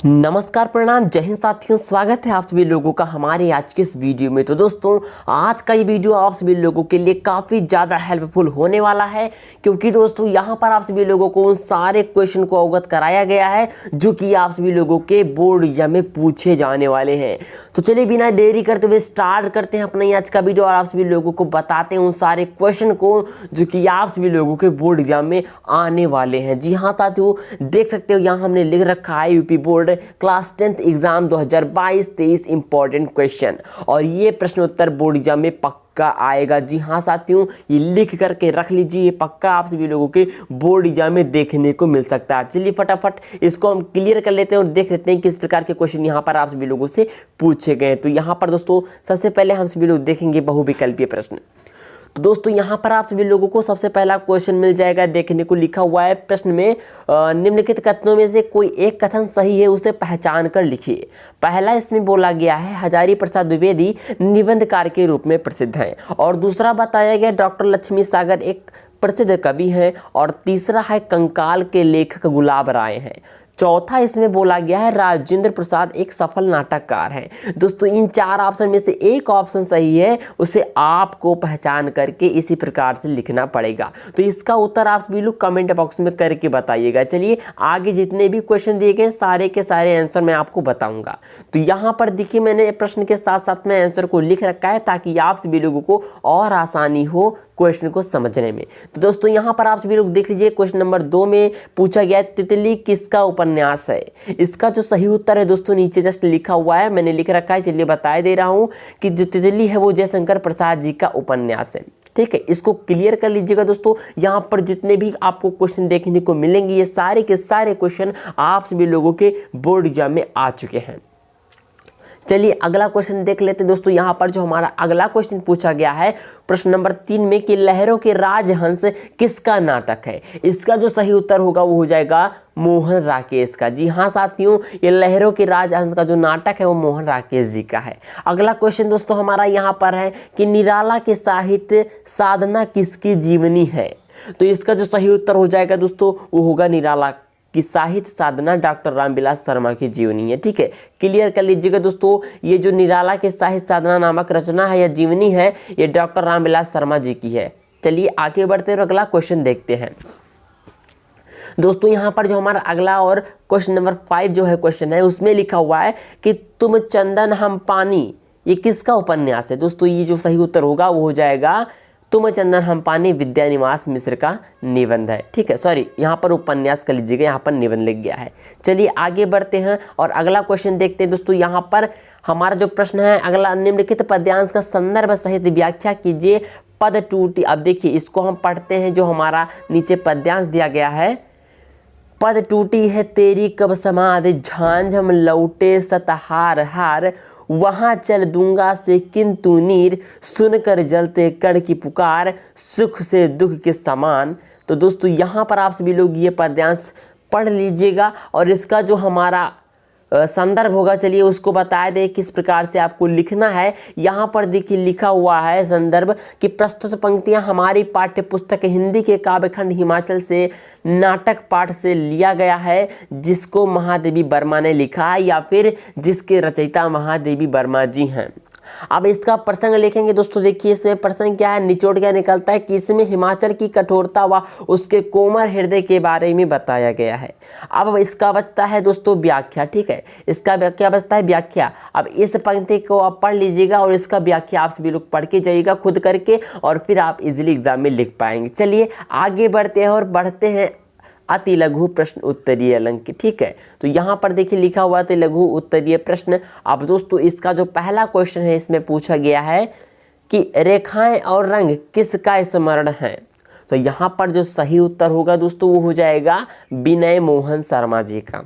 नमस्कार, प्रणाम, जय हिंद साथियों। स्वागत है आप सभी लोगों का हमारे आज के इस वीडियो में। तो दोस्तों, आज का ये वीडियो आप सभी लोगों के लिए काफ़ी ज़्यादा हेल्पफुल होने वाला है, क्योंकि दोस्तों यहाँ पर आप सभी लोगों को उन सारे क्वेश्चन को अवगत कराया गया है जो कि आप सभी लोगों के बोर्ड एग्जाम में पूछे जाने वाले हैं। तो चलिए बिना देरी करते हुए स्टार्ट करते हैं अपना आज का वीडियो और आप सभी लोगों को बताते हैं उन सारे क्वेश्चन को जो कि आप सभी लोगों के बोर्ड एग्जाम में आने वाले हैं। जी हाँ साथियों, देख सकते हो यहाँ हमने लिख रखा है UP board class 10th exam 2022-23 important question, और ये प्रश्न उत्तर बोर्ड एग्जाम में पक्का आएगा। जी हाँ साथियों, ये लिख करके रख लीजिए, ये पक्का आप सभी लोगों के बोर्ड एग्जाम में देखने को मिल सकता है। चलिए फटाफट इसको हम क्लियर कर लेते हैं और देख लेते हैं किस प्रकार के क्वेश्चन यहाँ पर आप सभी लोगों से पूछे गए। तो यहाँ पर दोस्तों सबसे पहले हम सभी लोग देखेंगे बहुविकल्पीय प्रश्न। तो दोस्तों यहाँ पर आप सभी लोगों को सबसे पहला क्वेश्चन मिल जाएगा, देखने को लिखा हुआ है प्रश्न में निम्नलिखित कथनों में से कोई एक कथन सही है, उसे पहचान कर लिखिए। पहला इसमें बोला गया है हजारी प्रसाद द्विवेदी निबंधकार के रूप में प्रसिद्ध हैं, और दूसरा बताया गया डॉक्टर लक्ष्मी सागर एक प्रसिद्ध कवि हैं, और तीसरा है कंकाल के लेखक गुलाब राय हैं। चौथा इसमें बोला गया है राजेंद्र प्रसाद एक सफल नाटककार हैं। दोस्तों इन चार ऑप्शन में से एक ऑप्शन सही है, उसे आपको पहचान करके इसी प्रकार से लिखना पड़ेगा। तो इसका उत्तर आप सभी लोग कमेंट बॉक्स में करके बताइएगा। चलिए आगे जितने भी क्वेश्चन दिए गए सारे के सारे आंसर मैं आपको बताऊंगा। तो यहाँ पर देखिए मैंने प्रश्न के साथ साथ में आंसर को लिख रखा है ताकि आप सभी लोगों को और आसानी हो क्वेश्चन को समझने में। तो दोस्तों यहाँ पर आप सभी लोग देख लीजिए, क्वेश्चन नंबर 2 में पूछा गया है तितली किसका उपन्यास है। इसका जो सही उत्तर है दोस्तों नीचे जस्ट लिखा हुआ है, मैंने लिख रखा है, चलिए बता दे रहा हूँ कि जो तितली है वो जयशंकर प्रसाद जी का उपन्यास है। ठीक है, इसको क्लियर कर लीजिएगा दोस्तों। यहाँ पर जितने भी आपको क्वेश्चन देखने को मिलेंगे ये सारे के सारे क्वेश्चन आप सभी लोगों के बोर्ड एग्जाम में आ चुके हैं। चलिए अगला क्वेश्चन देख लेते हैं दोस्तों। यहाँ पर जो हमारा अगला क्वेश्चन पूछा गया है प्रश्न नंबर 3 में कि लहरों के राजहंस किसका नाटक है। इसका जो सही उत्तर होगा वो हो जाएगा मोहन राकेश का। जी हाँ साथियों, ये लहरों के राजहंस का जो नाटक है वो मोहन राकेश जी का है। अगला क्वेश्चन दोस्तों हमारा यहाँ पर है कि निराला के साहित्य साधना किसकी जीवनी है। तो इसका जो सही उत्तर हो जाएगा दोस्तों वो होगा निराला कि साहित्य साधना डॉक्टर रामविलास शर्मा की जीवनी है। ठीक है, क्लियर कर लीजिएगा दोस्तों, ये जो निराला के साहित्य साधना नामक रचना है या जीवनी है ये डॉक्टर रामविलास शर्मा जी की है। चलिए आगे बढ़ते हुए अगला क्वेश्चन देखते हैं दोस्तों। यहाँ पर जो हमारा अगला और क्वेश्चन नंबर 5 जो है क्वेश्चन है उसमें लिखा हुआ है कि तुम चंदन हम पानी, ये किसका उपन्यास है। दोस्तों ये जो सही उत्तर होगा वो हो जाएगा तुम चंदन हम पानी विद्यानिवास मिश्र का निबंध है। ठीक है, सॉरी यहाँ पर उपन्यास कर लीजिएगा, यहाँ पर निबंध लिख गया है। चलिए आगे बढ़ते हैं और अगला क्वेश्चन देखते हैं दोस्तों। यहाँ पर हमारा जो प्रश्न है अगला, निम्नलिखित पद्यांश का संदर्भ सहित व्याख्या कीजिए। पद टूटी, अब देखिए इसको हम पढ़ते हैं, जो हमारा नीचे पद्यांश दिया गया है। पद टूटी है तेरी कब समाधि, झांझम लौटे सतहार हार, वहाँ चल दूंगा से किंतु नीर, सुनकर जलते कण की पुकार, सुख से दुख के समान। तो दोस्तों यहाँ पर आप सभी लोग ये पद्यांश पढ़ लीजिएगा और इसका जो हमारा संदर्भ होगा चलिए उसको बता दें किस प्रकार से आपको लिखना है। यहाँ पर देखिए लिखा हुआ है संदर्भ कि प्रस्तुत पंक्तियाँ हमारी पाठ्य पुस्तक हिंदी के काव्यखंड हिमाचल से नाटक पाठ से लिया गया है, जिसको महादेवी वर्मा ने लिखा है या फिर जिसके रचयिता महादेवी वर्मा जी हैं। अब इसका प्रसंग लिखेंगे दोस्तों। देखिए इसमें प्रसंग क्या है, निचोड़ क्या निकलता है कि इसमें हिमाचल की कठोरता व उसके कोमल हृदय के बारे में बताया गया है। अब इसका बचता है दोस्तों व्याख्या। ठीक है, इसका क्या बचता है व्याख्या। अब इस पंक्ति को आप पढ़ लीजिएगा और इसका व्याख्या आप सभी लोग पढ़ के जाइएगा खुद करके, और फिर आप इजीली एग्जाम में लिख पाएंगे। चलिए आगे बढ़ते हैं और बढ़ते हैं अति लघु प्रश्न उत्तरीय अलंक। ठीक है, तो यहाँ पर देखिए लिखा हुआ अति लघु उत्तरीय प्रश्न। अब दोस्तों इसका जो पहला क्वेश्चन है इसमें पूछा गया है कि रेखाएं और रंग किसका स्मरण है। तो यहाँ पर जो सही उत्तर होगा दोस्तों वो हो जाएगा विनय मोहन शर्मा जी का।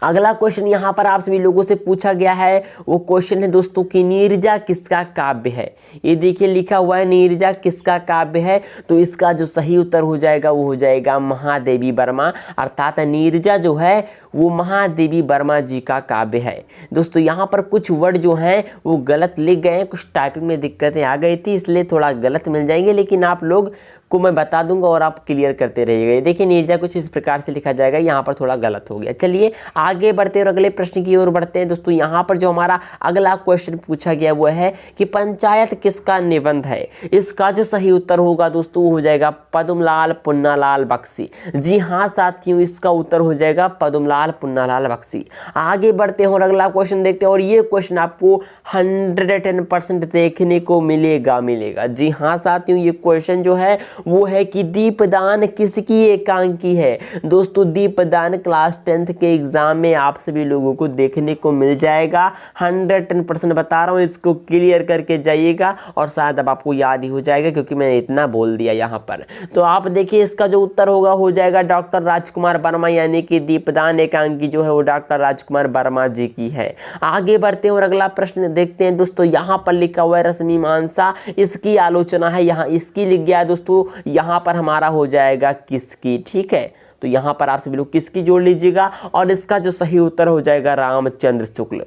अगला क्वेश्चन यहाँ पर आप सभी लोगों से पूछा गया है वो क्वेश्चन है दोस्तों कि नीरजा किसका काव्य है। ये देखिए लिखा हुआ है नीरजा किसका काव्य है। तो इसका जो सही उत्तर हो जाएगा वो हो जाएगा महादेवी वर्मा, अर्थात नीरजा जो है वो महादेवी वर्मा जी का काव्य है। दोस्तों यहाँ पर कुछ वर्ड जो हैं वो गलत लिख गए हैं, कुछ टाइपिंग में दिक्कतें आ गई थी इसलिए थोड़ा गलत मिल जाएंगे, लेकिन आप लोग को मैं बता दूंगा और आप क्लियर करते रहिएगा। देखिए नीरजा कुछ इस प्रकार से लिखा जाएगा, यहाँ पर थोड़ा गलत हो गया। चलिए आगे बढ़ते और अगले प्रश्न की ओर बढ़ते हैं दोस्तों। यहाँ पर जो हमारा अगला क्वेश्चन पूछा गया वो है कि पंचायत किसका निबंध है। इसका जो सही उत्तर होगा दोस्तों वो हो जाएगा पद्मलाल पुन्नालाल बख्शी। जी हाँ साथियों, इसका उत्तर हो जाएगा पद्मलाल पुन्नालाल बख्शी। आगे बढ़ते हैं और अगला क्वेश्चन देखते हैं और ये क्वेश्चन आपको 110% देखने को मिलेगा। जी हाँ साथियों, ये क्वेश्चन जो है वो है कि दीपदान किसकी एकांकी है। दोस्तों दीपदान क्लास 10th के एग्जाम में आप सभी लोगों को देखने को मिल जाएगा। 110% बता रहा हूँ, इसको क्लियर करके जाइएगा और शायद अब आपको याद ही हो जाएगा क्योंकि मैंने इतना बोल दिया यहाँ पर। तो आप देखिए इसका जो उत्तर होगा हो जाएगा डॉक्टर राजकुमार वर्मा, यानी कि दीपदान एकांकी जो है वो डॉक्टर राजकुमार वर्मा जी की है। आगे बढ़ते हैं और अगला प्रश्न देखते हैं दोस्तों। यहाँ पर लिखा हुआ है रश्मि मानसा, इसकी आलोचना है, यहाँ इसकी लिख गया है दोस्तों, यहाँ पर हमारा हो जाएगा किसकी। ठीक है, तो यहाँ पर आप सभी लोग किसकी जोड़ लीजिएगा और इसका जो सही उत्तर हो जाएगा रामचंद्र शुक्ल।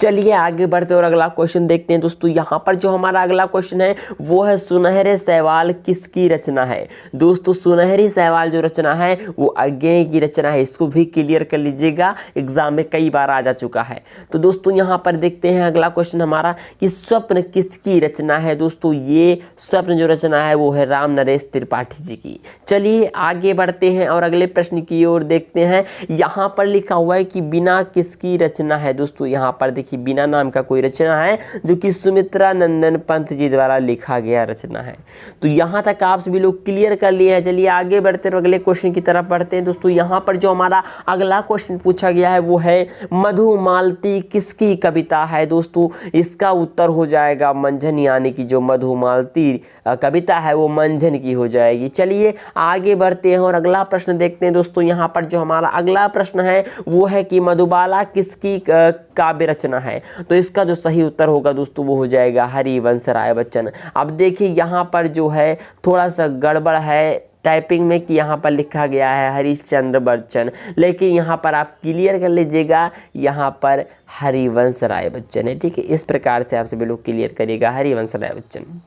चलिए आगे बढ़ते और अगला क्वेश्चन देखते हैं दोस्तों। यहाँ पर जो हमारा अगला क्वेश्चन है वो है सुनहरे शैवाल किसकी रचना है। दोस्तों सुनहरी शैवाल जो रचना है वो अज्ञेय की रचना है, इसको भी क्लियर कर लीजिएगा, एग्जाम में कई बार आ जा चुका है। तो दोस्तों यहाँ पर देखते हैं अगला क्वेश्चन हमारा कि स्वप्न किसकी रचना है। दोस्तों ये स्वप्न जो रचना है वो है राम नरेश त्रिपाठी जी की। चलिए आगे बढ़ते हैं और अगले प्रश्न की ओर देखते हैं। यहाँ पर लिखा हुआ है कि बिना किसकी रचना है। दोस्तों यहाँ पर देखिए बिना नाम का कोई रचना है जो कि सुमित्रा नंदन पंत जी द्वारा लिखा गया रचना है। तो यहाँ तक आप सभी लोग क्लियर कर लिए हैं। चलिए आगे बढ़ते हैं अगले क्वेश्चन की तरफ बढ़ते हैं दोस्तों। यहाँ पर जो हमारा अगला क्वेश्चन पूछा गया है वो है मधुमालती किसकी कविता है। दोस्तों इसका उत्तर हो जाएगा मंझन, यानी कि जो मधुमालती कविता है वो मंझन की हो जाएगी। चलिए आगे बढ़ते हैं और अगला प्रश्न देखते हैं दोस्तों। यहाँ पर जो हमारा अगला प्रश्न है वो है कि मधुबाला किसकी काव्य रचना है। तो इसका जो सही उत्तर होगा दोस्तों वो हो जाएगा हरिवंश राय बच्चन। अब देखिए यहाँ पर जो है थोड़ा सा गड़बड़ है टाइपिंग में कि यहाँ पर लिखा गया है हरिश्चंद्र बच्चन, लेकिन यहाँ पर आप क्लियर कर लीजिएगा, यहाँ पर हरिवंश राय बच्चन है। ठीक है, इस प्रकार से आप सभी लोग क्लियर करिएगा हरिवंश राय बच्चन।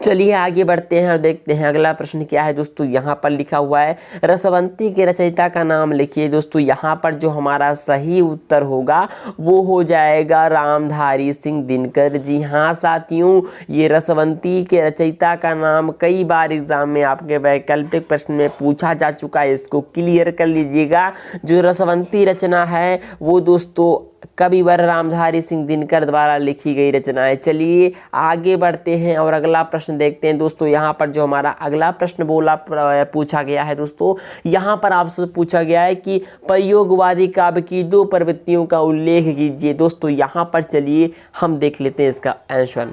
चलिए आगे बढ़ते हैं और देखते हैं अगला प्रश्न क्या है दोस्तों। यहाँ पर लिखा हुआ है रसवंती के रचयिता का नाम लिखिए। दोस्तों यहाँ पर जो हमारा सही उत्तर होगा वो हो जाएगा रामधारी सिंह दिनकर। जी हाँ साथियों, ये रसवंती के रचयिता का नाम कई बार एग्जाम में आपके वैकल्पिक प्रश्न में पूछा जा चुका है, इसको क्लियर कर लीजिएगा। जो रसवंती रचना है वो दोस्तों कविवर रामधारी सिंह दिनकर द्वारा लिखी गई रचना है। चलिए आगे बढ़ते हैं और अगला प्रश्न देखते हैं दोस्तों। यहाँ पर जो हमारा अगला प्रश्न पूछा गया है दोस्तों, यहाँ पर आपसे पूछा गया है कि प्रयोगवादी काव्य की 2 प्रवृत्तियों का उल्लेख कीजिए। दोस्तों यहाँ पर चलिए हम देख लेते हैं इसका आंसर।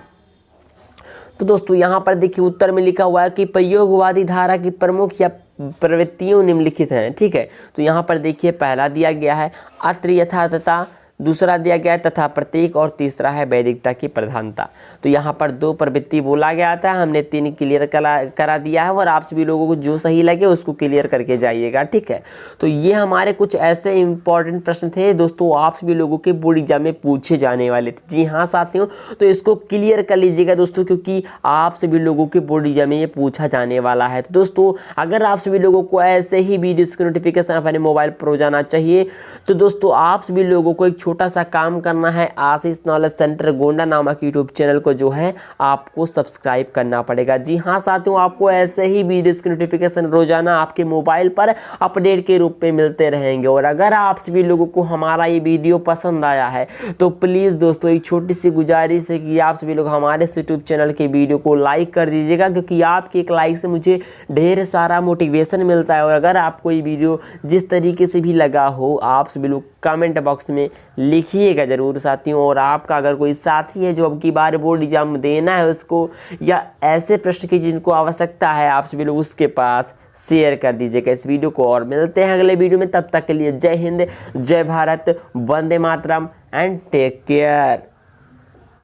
तो दोस्तों यहाँ पर देखिए उत्तर में लिखा हुआ है कि प्रयोगवादी धारा की प्रमुख या प्रवृत्तियों निम्नलिखित हैं। ठीक है, तो यहाँ पर देखिए पहला दिया गया है अत्र यथार्थता, दूसरा दिया गया है तथा प्रतीक और तीसरा है वैदिकता की प्रधानता। तो यहाँ पर 2 प्रवृत्ति बोला गया था, हमने 3 क्लियर करा दिया है और आप सभी लोगों को जो सही लगे उसको क्लियर करके जाइएगा। ठीक है, तो ये हमारे कुछ ऐसे इंपॉर्टेंट प्रश्न थे दोस्तों आप सभी लोगों के बोर्ड एग्जाम में पूछे जाने वाले थे। जी हाँ साथियों, तो इसको क्लियर कर लीजिएगा दोस्तों, क्योंकि आप सभी लोगों के बोर्ड एग्जाम में ये पूछा जाने वाला है। तो दोस्तों अगर आप सभी लोगों को ऐसे ही वीडियोस की नोटिफिकेशन अपने मोबाइल पर रोजाना चाहिए तो दोस्तों आप सभी लोगों को एक छोटा सा काम करना है। आशीष नॉलेज सेंटर गोंडा नामक यूट्यूब चैनल को जो है आपको सब्सक्राइब करना पड़ेगा। जी हाँ साथियों, आपको ऐसे ही वीडियोस की नोटिफिकेशन रोजाना आपके मोबाइल पर अपडेट के रूप में मिलते रहेंगे। और अगर आप सभी लोगों को हमारा ये वीडियो पसंद आया है तो प्लीज़ दोस्तों एक छोटी सी गुजारिश है कि आप सभी लोग हमारे यूट्यूब चैनल के वीडियो को लाइक कर दीजिएगा, क्योंकि आपके एक लाइक से मुझे ढेर सारा मोटिवेशन मिलता है। और अगर आपको ये वीडियो जिस तरीके से भी लगा हो आप सभी लोग कमेंट बॉक्स में लिखिएगा ज़रूर साथियों। और आपका अगर कोई साथी है जो अब की बार बोर्ड एग्जाम देना है उसको, या ऐसे प्रश्न की जिनको आवश्यकता है, आप सभी लोग उसके पास शेयर कर दीजिएगा इस वीडियो को। और मिलते हैं अगले वीडियो में, तब तक के लिए जय हिंद, जय Bharat, Vande Mataram and take care.